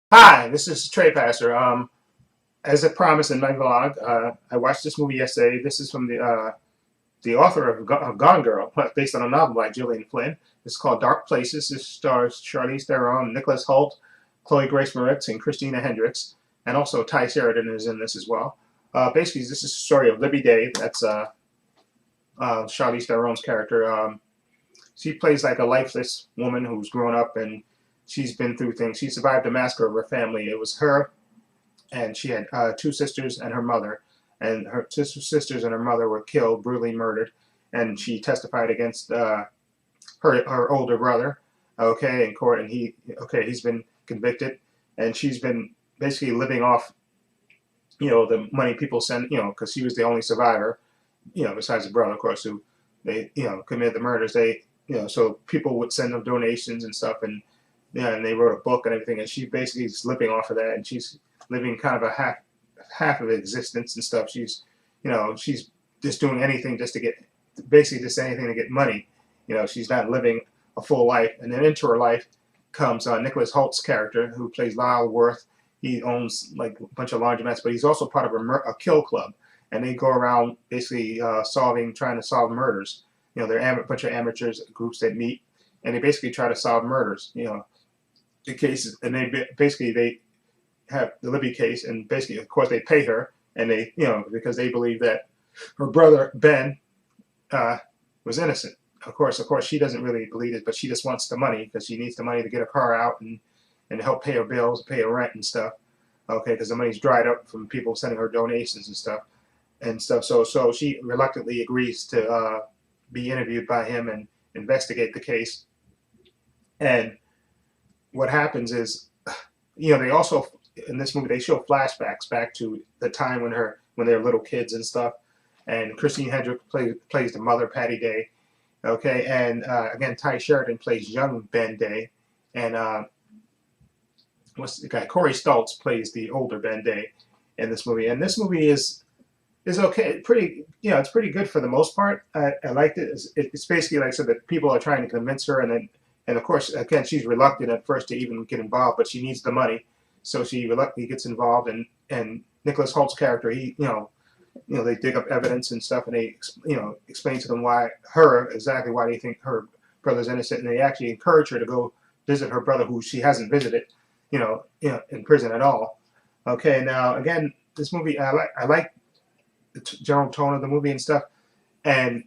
Hi, this is Trepacer. As I promised in my vlog, I watched this movie yesterday. This is from the author of Gone Girl, based on a novel by Gillian Flynn. It's called Dark Places. This stars Charlize Theron, Nicholas Hoult, Chloe Grace Moretz, and Christina Hendricks, and also Ty Sheridan is in this as well. Basically, this is the story of Libby Day. That's Charlize Theron's character. She plays like a lifeless woman who's grown up and she's been through things. She survived a massacre of her family. It was her, and she had two sisters and her mother, and her two sisters and her mother were killed, brutally murdered, and she testified against her older brother, okay, in court, and he's been convicted, and she's been basically living off, the money people send, because she was the only survivor, besides the brother, of course, who they, committed the murders. They, so people would send them donations and stuff, and yeah, and they wrote a book and everything, and she basically is living off of that, and she's living kind of a half of existence and stuff. She's just doing anything just to get, basically just anything to get money. She's not living a full life. And then into her life comes Nicholas Holt's character, who plays Lyle Worth. He owns like a bunch of laundromats, but he's also part of a kill club, and they go around basically trying to solve murders. They're a bunch of amateurs groups that meet, and they basically try to solve murders. The cases, and they have the Libby case, and basically, of course, they pay her, and they, because they believe that her brother Ben uh, was innocent. Of course, she doesn't really believe it, but she just wants the money because she needs the money to get her car out and help pay her bills, pay her rent and stuff. Okay, because the money's dried up from people sending her donations and stuff. So she reluctantly agrees to be interviewed by him and investigate the case. And what happens is, they also in this movie they show flashbacks back to the time when they were little kids and stuff. And Christine Hendricks plays the mother, Patty Day. Okay, and again, Ty Sheridan plays young Ben Day, and what's the guy? Corey Stoltz plays the older Ben Day in this movie. And this movie is okay, pretty, it's pretty good for the most part. I liked it. It's basically like so that people are trying to convince her, and of course, again, she's reluctant at first to even get involved, but she needs the money, so she reluctantly gets involved. And Nicholas Holt's character, they dig up evidence and stuff, and they, explain to them exactly why they think her brother's innocent, and they actually encourage her to go visit her brother, who she hasn't visited, in prison at all. Okay, now again, this movie, I like the general tone of the movie and stuff, and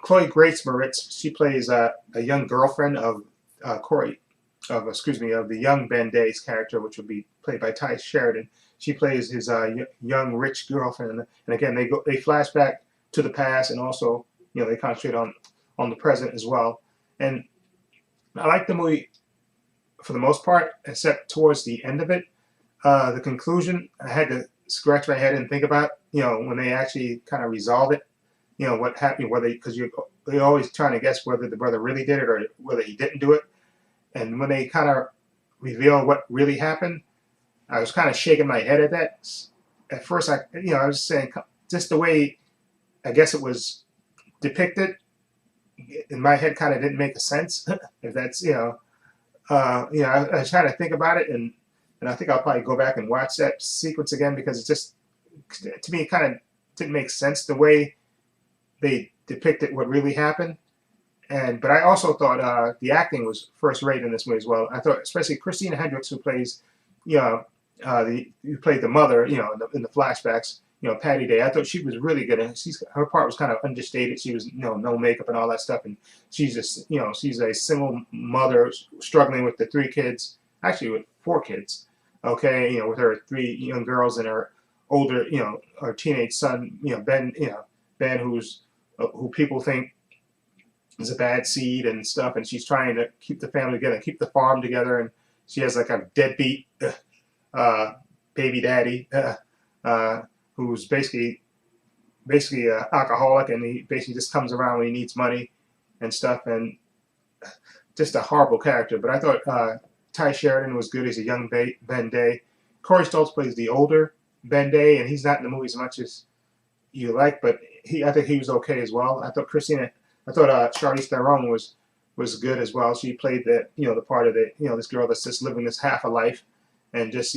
Chloe Grace Moretz, she plays a young girlfriend of of the young Ben Day's character, which would be played by Ty Sheridan. She plays his young rich girlfriend, and again they flash back to the past, and also they concentrate on the present as well. And I like the movie for the most part, except towards the end of it. The conclusion, I had to scratch my head and think about, when they actually kind of resolve it, what happened, whether, because they're always trying to guess whether the brother really did it or whether he didn't do it. And when they kind of reveal what really happened, I was kind of shaking my head at that. At first, I was saying just the way I guess it was depicted in my head kind of didn't make a sense. If that's I was trying to think about it, and I think I'll probably go back and watch that sequence again because it just, to me, it kind of didn't make sense the way they depicted what really happened. But I also thought the acting was first rate in this movie as well. I thought, especially Christina Hendricks, who plays, who played the mother, in the flashbacks, Patty Day. I thought she was really good, and her part was kind of understated. She was, no makeup and all that stuff, and she's just, she's a single mother struggling with the three kids, actually with four kids. Okay, with her three young girls and her older, her teenage son, Ben, who people think is a bad seed and stuff, and she's trying to keep the family together, keep the farm together, and she has like a deadbeat baby daddy who's basically an alcoholic, and he basically just comes around when he needs money and stuff, and just a horrible character. But I thought Ty Sheridan was good as a young Ben Day. Corey Stoltz plays the older Ben Day, and he's not in the movie as much as you like, but I think he was okay as well. I thought Charlize Theron was good as well. She played the part of this girl that's just living this half a life, and just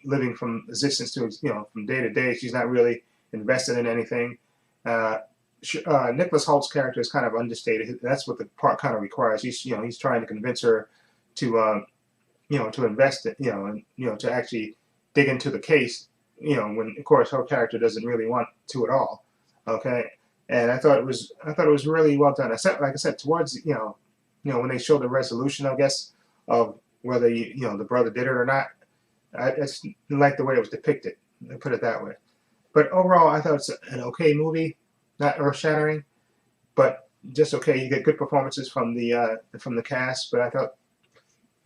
living from existence to from day to day. She's not really invested in anything. Uh, Nicholas Holt's character is kind of understated. That's what the part kind of requires. He's trying to convince her to to invest it, and to actually dig into the case, when of course her character doesn't really want to at all. Okay, and I thought it was really well done. Like I said, towards when they showed the resolution, I guess, of whether the brother did it or not, I just like the way it was depicted. I put it that way. But overall, I thought it's an okay movie, not earth shattering, but just okay. You get good performances from the cast, but I thought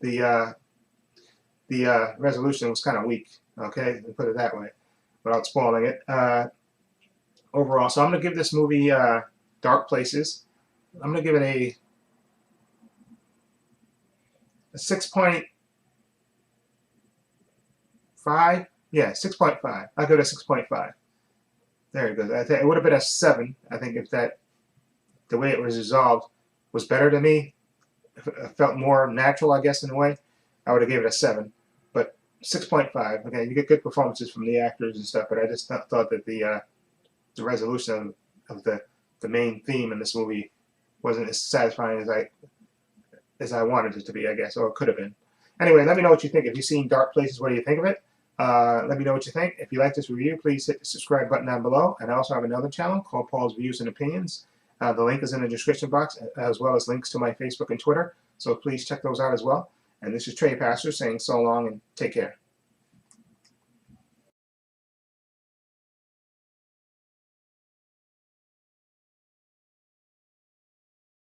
the resolution was kind of weak. Okay, to put it that way, without spoiling it. Overall, so I'm gonna give this movie Dark Places. I'm gonna give it a 6.5. Yeah, 6.5. I'll give it a 6.5. There it goes. I think it would have been a 7. I think if the way it was resolved was better to me, if it felt more natural, I guess, in a way, I would have given it a 7. But 6.5. Okay, you get good performances from the actors and stuff, but I just thought that the resolution of the main theme in this movie wasn't as satisfying as I wanted it to be, I guess, or it could have been. Anyway, let me know what you think. If you've seen Dark Places, what do you think of it? Let me know what you think. If you like this review, please hit the subscribe button down below. And I also have another channel called Paul's Views and Opinions. The link is in the description box, as well as links to my Facebook and Twitter. So please check those out as well. And this is Trepacer saying so long and take care.